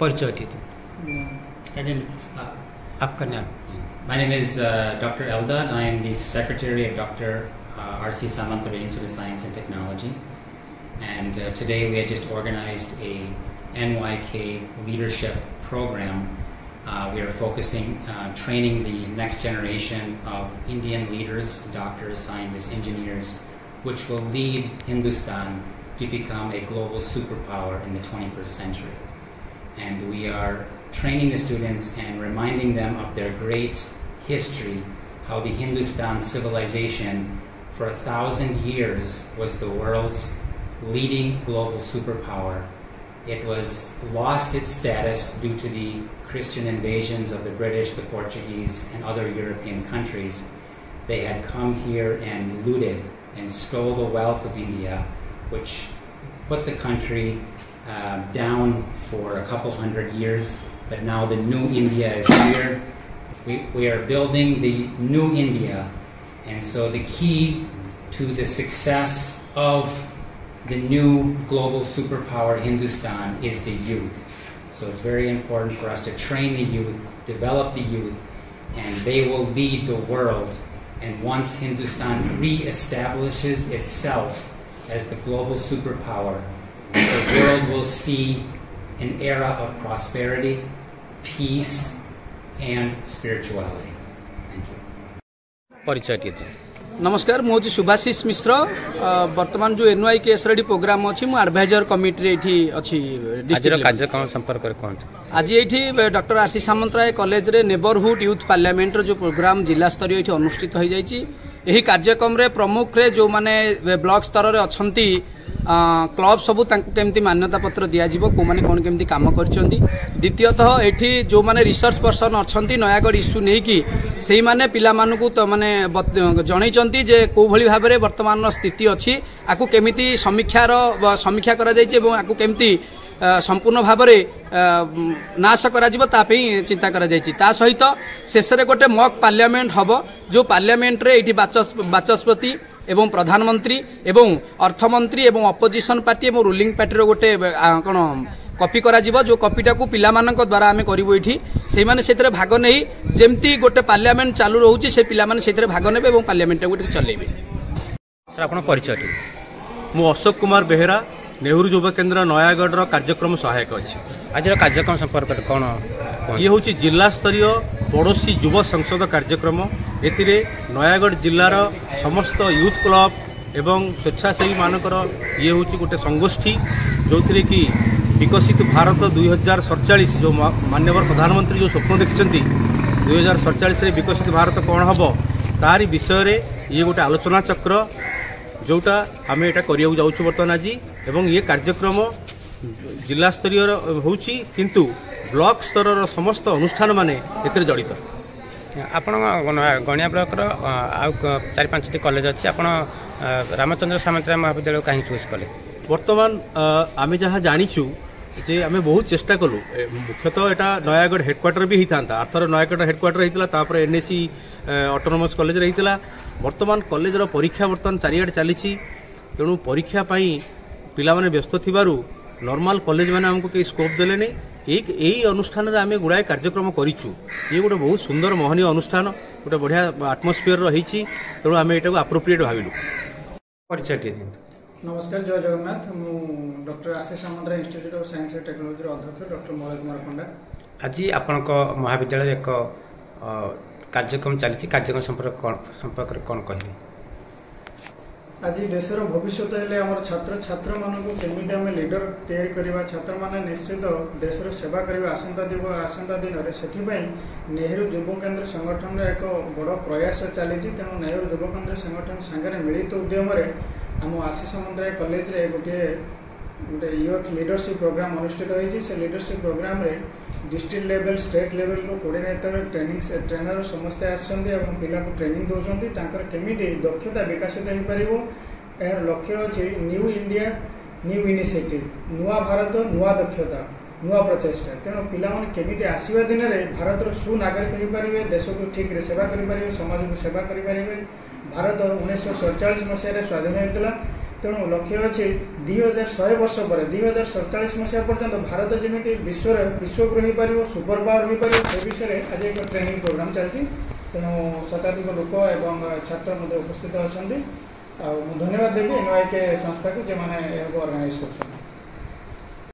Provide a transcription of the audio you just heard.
परिचय दीजिए। आपका नाम? My name is Dr. Eldad. I am the secretary of Dr. R.C. Samantha Institute of Science and Technology. And today we had just organized a NYK leadership program. We are focusing training the next generation of Indian leaders, doctors, scientists, engineers, which will lead Hindustan to become a global superpower in the 21st century. And we are training the students and reminding them of their great history, how the Hindustan civilization for 1,000 years was the world's leading global superpower. It was lost its status due to the Christian invasions of the British, the Portuguese, and other European countries. They had come here and looted and stole the wealth of India, which put the country down for a couple hundred years. But now the new India is here. We are building the new India. And so the key to the success of the new global superpower Hindustan is the youth. So it's very important for us to train the youth, develop the youth, and they will lead the world. And once Hindustan re-establishes itself as the global superpower, the world will see an era of prosperity, peace, and spirituality. Thank you. परिचय दीजिए। नमस्कार, मु हूँ सुभाषिष मिश्र। वर्तमान जो NYKSRD programme अच्छी मु adviser committee अच्छी डिस्ट्रिक्ट कार्यक्रम संपर्क कौन आज ये डॉक्टर R.C. सामंतराय कॉलेज रे नेबरहुड यूथ पार्लियामेंट जो प्रोग्राम जिला स्तरीय ये अनुष्ठित हो जाइए। यही कार्यक्रम रे प्रमुख रे जो माने ब्लॉक स्तर रे अछंती क्लब सबू केमती मान्यता पत्र दिज्व कौ मैंने कौन केमती काम कर। द्वितीयतः ये जो मैंने रिसर्च पर्सन अच्छा नयागढ़ इश्यू नहीं कि से मैंने पिलामानकु तो मैंने जनईचंती जे को भली भाबरे वर्तमान स्थिति अच्छी आकु केमिति समीक्षा करा जायछि एवं आकु केमिति संपूर्ण भाव नाश करा चिंता करा जायछि। ता सहित शेष रे गोटे मॉक पार्लियामेंट हबो जो पार्लियामेंट रे एठी बाचस्पति एवं प्रधानमंत्री एवं अर्थमंत्री एवं अपोजिशन पार्टी एवं रूलिंग पार्टी गोटे कौन कॉपी करा जीवो जो कॉपीटा को पिला मानक द्वारा आमे करिवो एठी से माने सेतरे भाग नै जेमती गोटे पार्लियामेंट चालू रहउची से पिला माने सेतरे भाग नेबे एवं पार्लियामेंट गोटे चलेबे। सर आपण परिचय मु अशोक कुमार बेहेरा नेहरू युवा केन्द्र नयागढ़ कार्यक्रम सहायक अच्छी। आज कार्यक्रम संपर्क कौन ये हूँ जिला स्तरीय पड़ोसी युव संसद कार्यक्रम। एथिरे नयागढ़ जिलार समस्त यूथ क्लब एवं स्वेच्छासेवी मानकर ये हूँ गोटे संगोष्ठी जो थी कि विकसित भारत 2047 जो माननीय प्रधानमंत्री जो स्वप्न देखते 2047 विकसित भारत कौन हम तारी विषय ये गोटे आलोचना चक्र जोटा आम यहाँ करिया जाऊँ बर्तमान आज एवं ये कार्यक्रम जिला स्तरीय होची किंतु ब्लॉक स्तर समस्त अनुष्ठान माने एथिरे जड़ित। आपण गणिया ब्लॉक आउ 4-5टी कॉलेज अच्छी आपण रामचंद्र सामंतराय महाविद्यालय कहीं चूज कले? वर्तमान आम जहाँ जाचु जे आम बहुत चेष्टा कलु मुख्यतः यहाँ नयागढ़ हेडक्वार्टर भी होता आर्थर नयागढ़ हेडक्वार्टर होता NSC ऑटोनोमस कॉलेज होता। वर्तमान कॉलेज परीक्षा वर्तमान चारिआडे चली तेणु परीक्षा पिला माने व्यस्त थिबारु नॉर्मल कॉलेज माने हमको कई स्कोप देले नै यही अनुष्ठान रे आमे गुड़ाए कार्यक्रम करिचु। ये गोटे बहुत सुंदर मोहनीय अनुष्ठान गोटे बढ़िया आटमोस्फियर रही तेणु आम यहाँ एप्रोप्रिएट भाविलु। परिचय दीजिए। नमस्कार, जय जगन्नाथ। मु doctor R.C. Samantaray institute of science and technology अध्यक्ष डॉक्टर मलय कुमार पंडा। आज आपनक महाविद्यालय एक कार्यक्रम चली कार्यक्रम संपर्क कौन कहबे? आज देशर भविष्य आम छात्र छात्र मानक केमी आम लीडर तैयारी करवा छात्र मैंने निश्चित देशर सेवा करवा आसंता दिन में से नेहरू युव केन्द्र संगठन एक बड़ प्रयास चली तेणु नेहरू युव केन्द्र संगठन सागर मिलित उद्यम आम R.C. सामंतराय कॉलेज रे गोटे यूथ लीडरशिप प्रोग्राम अनुष्ठित होती। से लीडरशिप प्रोग्राम रे डिस्ट्रिक्ट लेवल स्टेट लेवल को कोऑर्डिनेटर ट्रेनर समस्ते आसछन्ती पिला को ट्रेनिंग दौरान तांकर केमिति दक्षता विकसित हो पारिबो यार लक्ष्य अछि न्यू इंडिया न्यू इनिशिएटिव नुआ भारत नुआ दक्षता नुआ प्रचेष्टा। तेणु पिला माने केमिति आसीबा दिन रे भारतर सुनागरिक हो पारिबे देश को ठीक रे सेवा करि पारिबे समाज को सेवा करि पारिबे। भारत 1947 मसीह स्वाधीन होता तेणु लक्ष्य अच्छे 2100 वर्ष पर 2047 मसीहा पर्यंत भारत जमी विश्वगुरु हो पार सुपर पावर हो पार से विषय आज एक ट्रेनिंग प्रोग्राम चलती तेणु शताधिक लोक एवं छात्र उपस्थित अच्छा धन्यवाद देवी NYK संस्था को जो मैंने ऑर्गेनाइज कर।